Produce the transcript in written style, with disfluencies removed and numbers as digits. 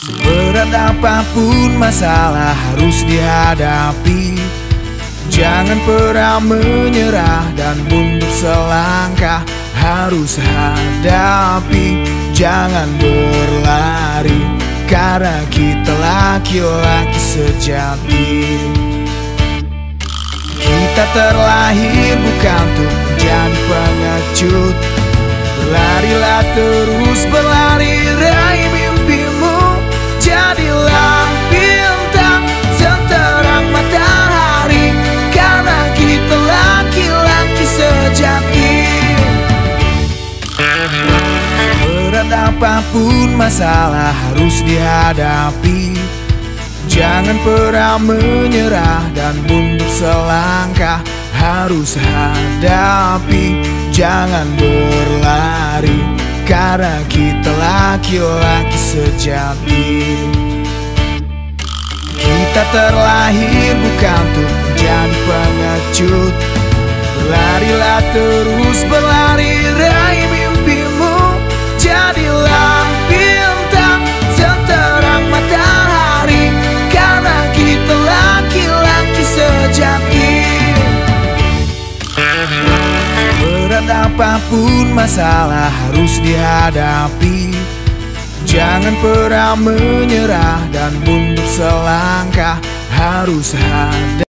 Berat apapun masalah harus dihadapi. Jangan pernah menyerah dan mundur selangkah. Harus hadapi, jangan berlari, karena kita laki-laki sejati. Kita terlahir bukan untuk menjadi pengecut. Berlarilah terus, berlari, raih mimpimu. Jadilah bintang seterang matahari, karena kita laki-laki sejati. Berat apapun masalah harus dihadapi. Jangan pernah menyerah dan mundur selangkah. Harus hadapi, jangan berlari, karena kita laki-laki sejati. Kita terlahir bukan untuk menjadi pengecut. Berlarilah terus, berlari, raih mimpimu. Jadilah bintang seterang matahari, karena kita laki-laki sejati. Berat apapun masalah harus dihadapi. Jangan pernah menyerah dan mundur selangkah. Harus hadapi.